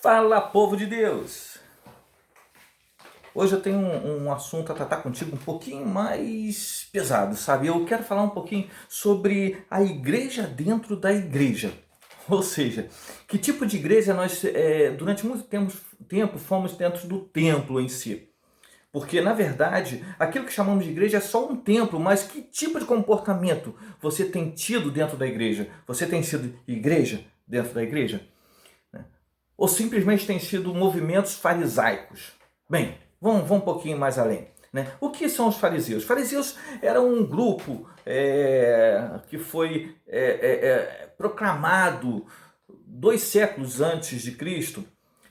Fala, povo de Deus! Hoje eu tenho um assunto a tratar contigo um pouquinho mais pesado, sabe? Eu quero falar um pouquinho sobre a igreja dentro da igreja. Ou seja, que tipo de igreja nós, durante muito tempo, fomos dentro do templo em si. Porque, na verdade, aquilo que chamamos de igreja é só um templo, mas que tipo de comportamento você tem tido dentro da igreja? Você tem sido igreja dentro da igreja? Ou simplesmente tem sido movimentos farisaicos? Bem, vamos um pouquinho mais além. Né? O que são os fariseus? Os fariseus eram um grupo que foi proclamado 2 séculos antes de Cristo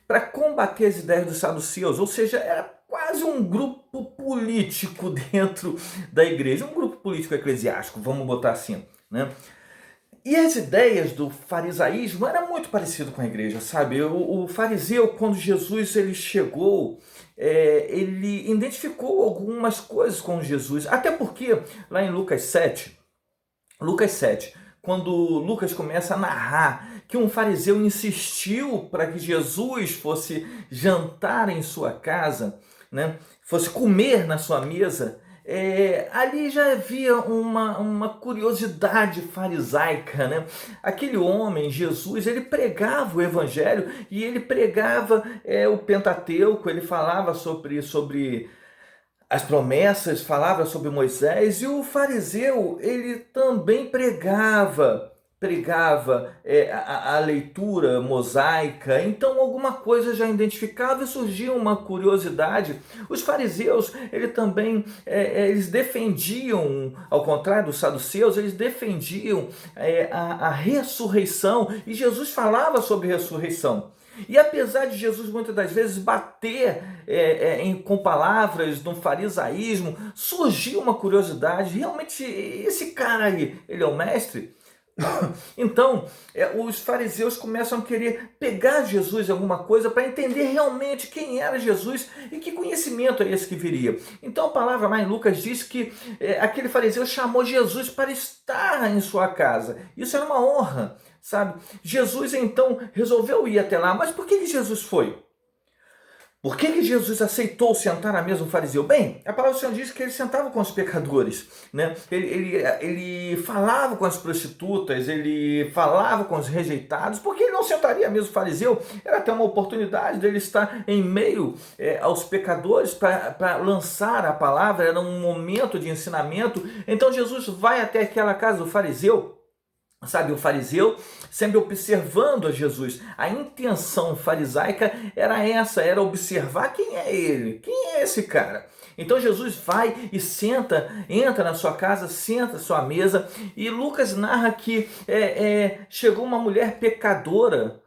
para combater as ideias dos saduceus, ou seja, era quase um grupo político dentro da igreja, um grupo político eclesiástico, vamos botar assim, né? E as ideias do farisaísmo eram muito parecido com a igreja, sabe? O fariseu, quando Jesus ele chegou, ele identificou algumas coisas com Jesus. Até porque, lá em Lucas 7, quando Lucas começa a narrar que um fariseu insistiu para que Jesus fosse jantar em sua casa, né? Fosse comer na sua mesa, ali já havia uma curiosidade farisaica, né? Aquele homem, Jesus, ele pregava o evangelho e ele pregava o Pentateuco, ele falava sobre as promessas, falava sobre Moisés, e o fariseu, ele também pregava a leitura mosaica, então alguma coisa já identificava e surgia uma curiosidade. Os fariseus, eles defendiam, ao contrário dos saduceus, eles defendiam a ressurreição, e Jesus falava sobre ressurreição. E apesar de Jesus muitas das vezes bater com palavras no farisaísmo, surgiu uma curiosidade: realmente esse cara aí, ele é o mestre? Então, os fariseus começam a querer pegar Jesus em alguma coisa para entender realmente quem era Jesus e que conhecimento é esse que viria. Então a palavra lá em Lucas diz que aquele fariseu chamou Jesus para estar em sua casa. Isso era uma honra, sabe? Jesus então resolveu ir até lá. Mas por que Jesus foi? Por que Jesus aceitou sentar à mesa do fariseu? Bem, a palavra do Senhor diz que ele sentava com os pecadores, né? Ele falava com as prostitutas, ele falava com os rejeitados. Por que ele não sentaria à mesa do fariseu? Era até uma oportunidade dele estar em meio aos pecadores para lançar a palavra, era um momento de ensinamento. Então Jesus vai até aquela casa do fariseu. Sabe, o fariseu sempre observando a Jesus. A intenção farisaica era essa, era observar quem é ele, quem é esse cara. Então Jesus vai e entra na sua casa, senta à sua mesa, e Lucas narra que chegou uma mulher pecadora.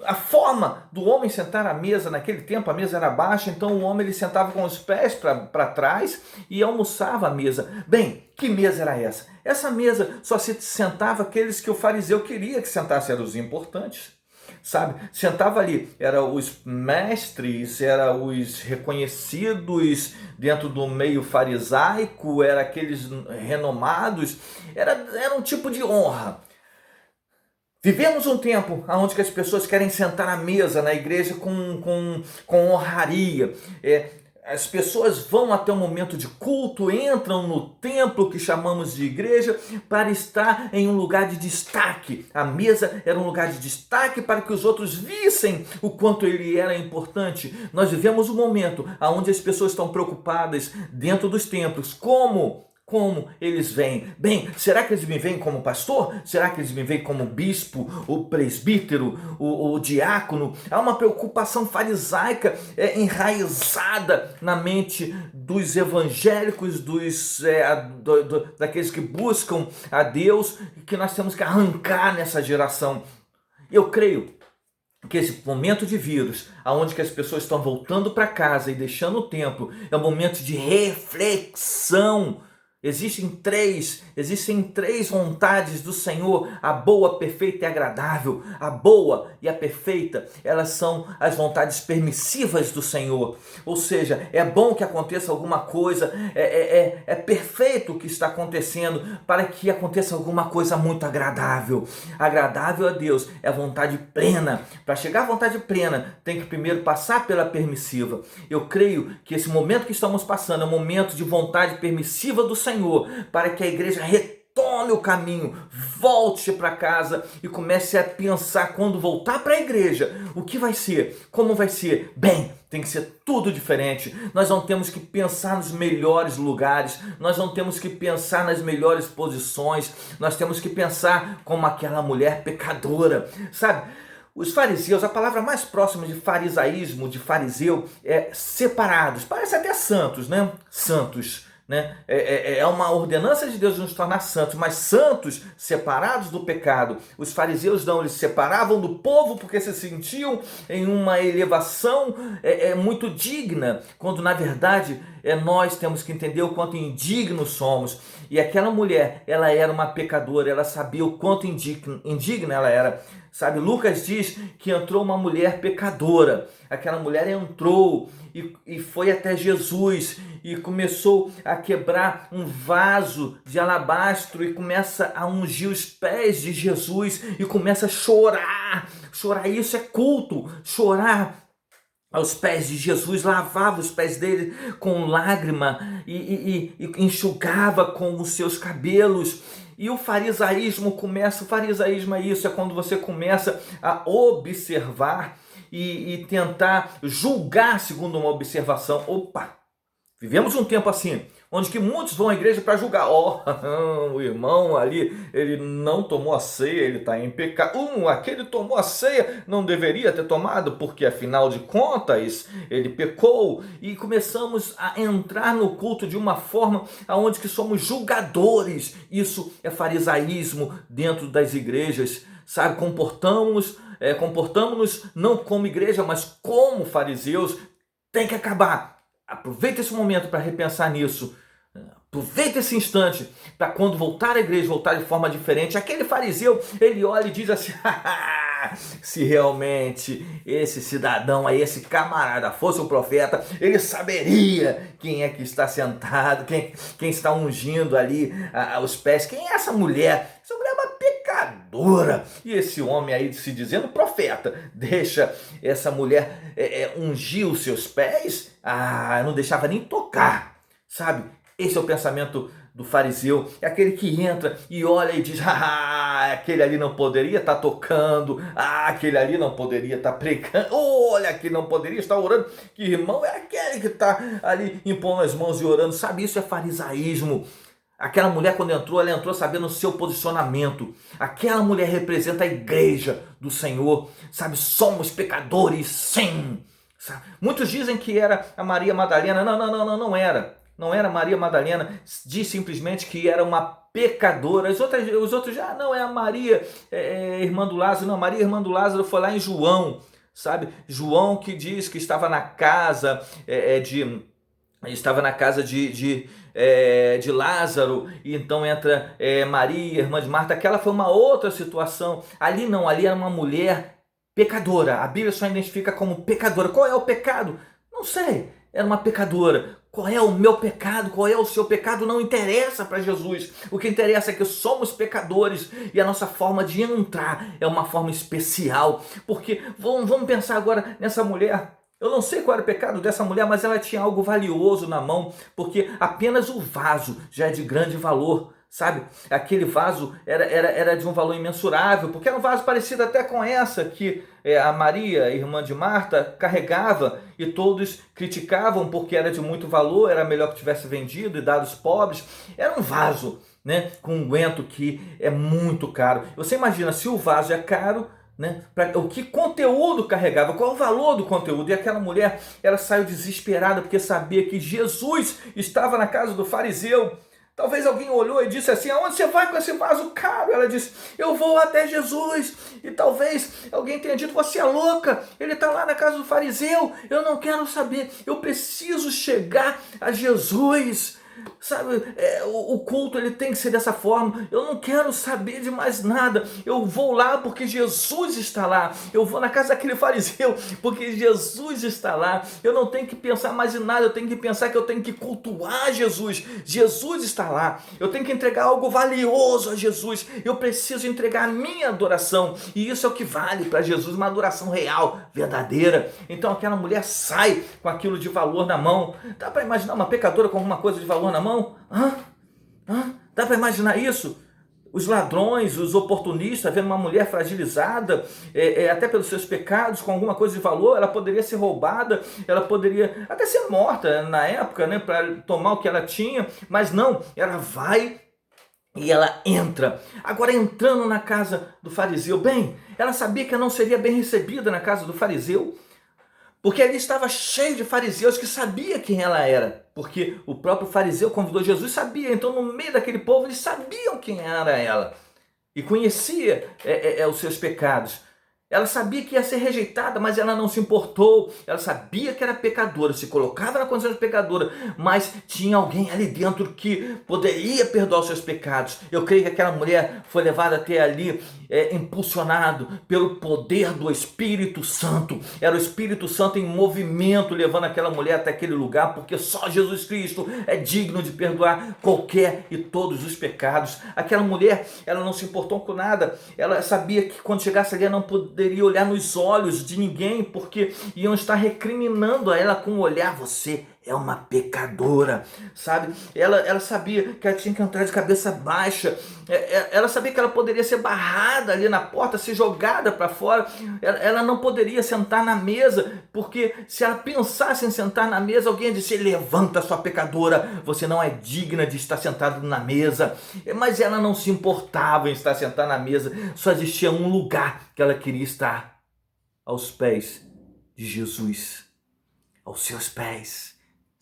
A forma do homem sentar à mesa naquele tempo, a mesa era baixa, então o homem ele sentava com os pés para trás e almoçava à mesa. Bem, que mesa era essa? Essa mesa só se sentava aqueles que o fariseu queria que sentassem, eram os importantes. Sabe, sentava ali, eram os mestres, eram os reconhecidos dentro do meio farisaico, eram aqueles renomados, era um tipo de honra. Vivemos um tempo onde as pessoas querem sentar à mesa na igreja com honraria. As pessoas vão até um momento de culto, entram no templo que chamamos de igreja para estar em um lugar de destaque. A mesa era um lugar de destaque para que os outros vissem o quanto ele era importante. Nós vivemos um momento onde as pessoas estão preocupadas dentro dos templos. Como eles vêm? Bem, será que eles me veem como pastor? Será que eles me veem como bispo, o presbítero, o diácono? Há uma preocupação farisaica enraizada na mente dos evangélicos, daqueles que buscam a Deus, que nós temos que arrancar nessa geração. Eu creio que esse momento de vírus, onde que as pessoas estão voltando para casa e deixando o templo, é um momento de reflexão. Existem três vontades do Senhor, a boa, perfeita e agradável. A boa e a perfeita, elas são as vontades permissivas do Senhor. Ou seja, é bom que aconteça alguma coisa, é perfeito o que está acontecendo para que aconteça alguma coisa muito agradável. Agradável a Deus é a vontade plena. Para chegar à vontade plena, tem que primeiro passar pela permissiva. Eu creio que esse momento que estamos passando é um momento de vontade permissiva do Senhor, para que a igreja retome o caminho, volte para casa e comece a pensar, quando voltar para a igreja, o que vai ser, como vai ser. Bem, tem que ser tudo diferente. Nós não temos que pensar nos melhores lugares, nós não temos que pensar nas melhores posições, nós temos que pensar como aquela mulher pecadora, sabe? Os fariseus, a palavra mais próxima de farisaísmo, de fariseu, é separados. Parece até santos, né? Santos, né? É uma ordenança de Deus de nos tornar santos, mas santos separados do pecado. Os fariseus não, eles se separavam do povo porque se sentiam em uma elevação muito digna, quando na verdade nós temos que entender o quanto indignos somos. E aquela mulher, ela era uma pecadora, ela sabia o quanto indigna ela era. Sabe, Lucas diz que entrou uma mulher pecadora. Aquela mulher entrou e foi até Jesus e começou a quebrar um vaso de alabastro e começa a ungir os pés de Jesus e começa a chorar. Chorar, isso é culto. Chorar aos pés de Jesus, lavava os pés dele com lágrima e enxugava com os seus cabelos. E o farisaísmo é isso, é quando você começa a observar e tentar julgar segundo uma observação. Opa, vivemos um tempo assim, onde que muitos vão à igreja para julgar. O irmão ali, ele não tomou a ceia, ele está em pecado. Aquele tomou a ceia, não deveria ter tomado, porque afinal de contas, ele pecou. E começamos a entrar no culto de uma forma onde que somos julgadores. Isso é farisaísmo dentro das igrejas, sabe? Comportamos-nos não como igreja, mas como fariseus. Tem que acabar. Aproveita esse momento para repensar nisso. Aproveita esse instante para, quando voltar à igreja, voltar de forma diferente. Aquele fariseu, ele olha e diz assim: se realmente esse cidadão aí, esse camarada fosse o profeta, ele saberia quem é que está sentado, quem está ungindo ali os pés. Quem é essa mulher? Essa mulher é uma pecadora. E esse homem aí se dizendo profeta, deixa essa mulher ungir os seus pés? Não deixava nem tocar, sabe? Esse é o pensamento do fariseu, é aquele que entra e olha e diz: aquele ali não poderia estar tocando, aquele ali não poderia estar pregando, olha, aquele não poderia estar orando. Que irmão é aquele que está ali impondo as mãos e orando, sabe? Isso é farisaísmo. Aquela mulher, quando entrou, ela entrou sabendo o seu posicionamento. Aquela mulher representa a igreja do Senhor, sabe? Somos pecadores, sim. Sabe? Muitos dizem que era a Maria Madalena. Não era. Não era Maria Madalena, diz simplesmente que era uma pecadora. Os outros já não é a Maria, irmã do Lázaro. Não, Maria, irmã do Lázaro, foi lá em João, sabe? João, que diz que estava na casa de Lázaro, e então entra Maria, irmã de Marta. Aquela foi uma outra situação. Ali não, ali era uma mulher pecadora. A Bíblia só identifica como pecadora. Qual é o pecado? Não sei. Era uma pecadora. Qual é o meu pecado? Qual é o seu pecado? Não interessa para Jesus. O que interessa é que somos pecadores e a nossa forma de entrar é uma forma especial. Porque vamos pensar agora nessa mulher. Eu não sei qual era o pecado dessa mulher, mas ela tinha algo valioso na mão, porque apenas o vaso já é de grande valor. Sabe, aquele vaso era de um valor imensurável, porque era um vaso parecido até com essa que a Maria, irmã de Marta, carregava, e todos criticavam porque era de muito valor, era melhor que tivesse vendido e dado aos pobres. Era um vaso, né, com um unguento que é muito caro. Você imagina, se o vaso é caro, né, o que conteúdo carregava, qual o valor do conteúdo? E aquela mulher, ela saiu desesperada porque sabia que Jesus estava na casa do fariseu. Talvez alguém olhou e disse assim: aonde você vai com esse vaso caro? Ela disse: eu vou até Jesus. E talvez alguém tenha dito: você é louca, ele está lá na casa do fariseu. Eu não quero saber, eu preciso chegar a Jesus. Sabe, o culto ele tem que ser dessa forma. Eu não quero saber de mais nada. Eu vou lá porque Jesus está lá. Eu vou na casa daquele fariseu porque Jesus está lá. Eu não tenho que pensar mais em nada. Eu tenho que pensar que eu tenho que cultuar Jesus. Jesus está lá. Eu tenho que entregar algo valioso a Jesus. Eu preciso entregar a minha adoração. E isso é o que vale para Jesus, uma adoração real, verdadeira. Então aquela mulher sai com aquilo de valor na mão. Dá para imaginar uma pecadora com alguma coisa de valor na mão? Hã? Dá para imaginar isso? Os ladrões, os oportunistas, vendo uma mulher fragilizada, até pelos seus pecados, com alguma coisa de valor, ela poderia ser roubada, ela poderia até ser morta na época, né, para tomar o que ela tinha, mas não, ela vai e ela entra. Agora, entrando na casa do fariseu, bem, ela sabia que ela não seria bem recebida na casa do fariseu, porque ali estava cheio de fariseus que sabia quem ela era. Porque o próprio fariseu convidou Jesus, sabia. Então no meio daquele povo eles sabiam quem era ela. E conhecia os seus pecados. Ela sabia que ia ser rejeitada, mas ela não se importou. Ela sabia que era pecadora, se colocava na condição de pecadora, mas tinha alguém ali dentro que poderia perdoar os seus pecados. Eu creio que aquela mulher foi levada até ali, impulsionado pelo poder do Espírito Santo. Era o Espírito Santo em movimento, levando aquela mulher até aquele lugar, porque só Jesus Cristo é digno de perdoar qualquer e todos os pecados. Aquela mulher, ela não se importou com nada. Ela sabia que quando chegasse ali, ela não poderia olhar nos olhos de ninguém, porque iam estar recriminando a ela com o olhar. Você é uma pecadora, sabe? Ela sabia que ela tinha que entrar de cabeça baixa. Ela sabia que ela poderia ser barrada ali na porta, ser jogada para fora. Ela não poderia sentar na mesa, porque se ela pensasse em sentar na mesa, alguém ia dizer: levanta, sua pecadora, você não é digna de estar sentado na mesa. Mas ela não se importava em estar sentada na mesa. Só existia um lugar que ela queria estar: aos pés de Jesus, aos seus pés.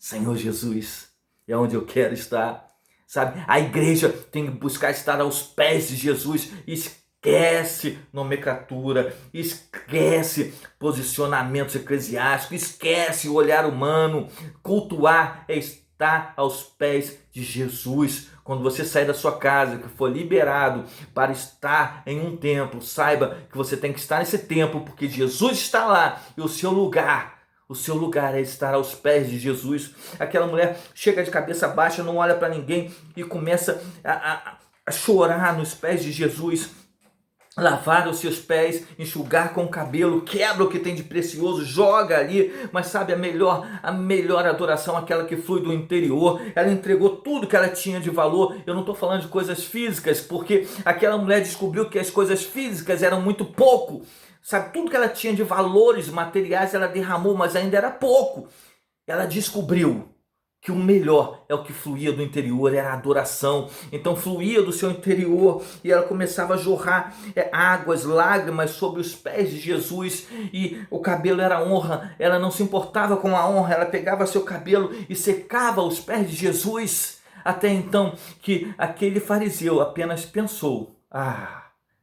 Senhor Jesus, é onde eu quero estar, sabe? A igreja tem que buscar estar aos pés de Jesus. Esquece nomenclatura, esquece posicionamentos eclesiásticos, esquece o olhar humano. Cultuar é estar aos pés de Jesus. Quando você sair da sua casa, que for liberado para estar em um templo, saiba que você tem que estar nesse templo, porque Jesus está lá e o seu lugar é estar aos pés de Jesus. Aquela mulher chega de cabeça baixa, não olha para ninguém e começa a chorar nos pés de Jesus. Lavar os seus pés, enxugar com o cabelo, quebra o que tem de precioso, joga ali. Mas sabe, a melhor adoração, aquela que flui do interior. Ela entregou tudo que ela tinha de valor. Eu não estou falando de coisas físicas, porque aquela mulher descobriu que as coisas físicas eram muito pouco. Sabe, tudo que ela tinha de valores materiais ela derramou, mas ainda era pouco. Ela descobriu que o melhor é o que fluía do interior, era a adoração. Então fluía do seu interior e ela começava a jorrar águas, lágrimas sobre os pés de Jesus. E o cabelo era honra, ela não se importava com a honra, ela pegava seu cabelo e secava os pés de Jesus. Até então que aquele fariseu apenas pensou: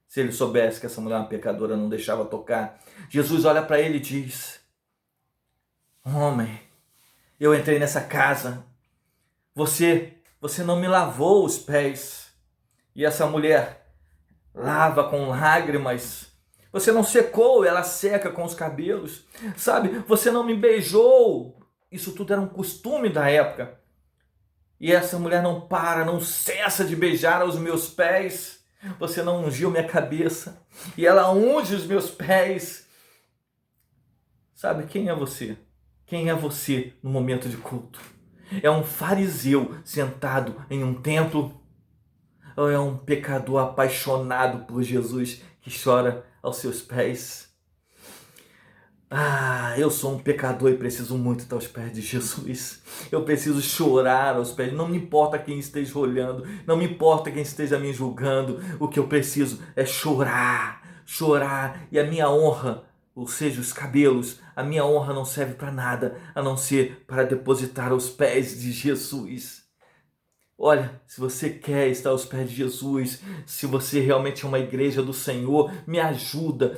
se ele soubesse que essa mulher é uma pecadora, não deixava tocar. Jesus olha para ele e diz: homem, eu entrei nessa casa, você não me lavou os pés. E essa mulher lava com lágrimas. Você não secou, ela seca com os cabelos. Sabe, você não me beijou. Isso tudo era um costume da época. E essa mulher não cessa de beijar os meus pés. Você não ungiu minha cabeça e ela unge os meus pés. Sabe, quem é você? Quem é você no momento de culto? É um fariseu sentado em um templo? Ou é um pecador apaixonado por Jesus que chora aos seus pés? Eu sou um pecador e preciso muito estar aos pés de Jesus. Eu preciso chorar aos pés. Não me importa quem esteja olhando, não me importa quem esteja me julgando. O que eu preciso é chorar. E a minha honra, ou seja, os cabelos, a minha honra não serve para nada, a não ser para depositar aos pés de Jesus. Olha, se você quer estar aos pés de Jesus, se você realmente é uma igreja do Senhor, me ajuda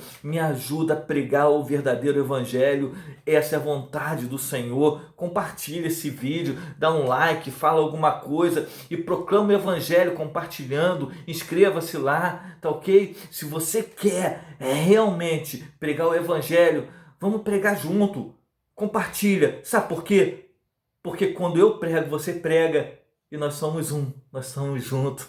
a pregar o verdadeiro evangelho. Essa é a vontade do Senhor. Compartilha esse vídeo, dá um like, fala alguma coisa e proclama o evangelho compartilhando. Inscreva-se lá, tá ok? Se você quer realmente pregar o evangelho, vamos pregar junto. Compartilha. Sabe por quê? Porque quando eu prego, você prega. E nós somos um, nós somos juntos.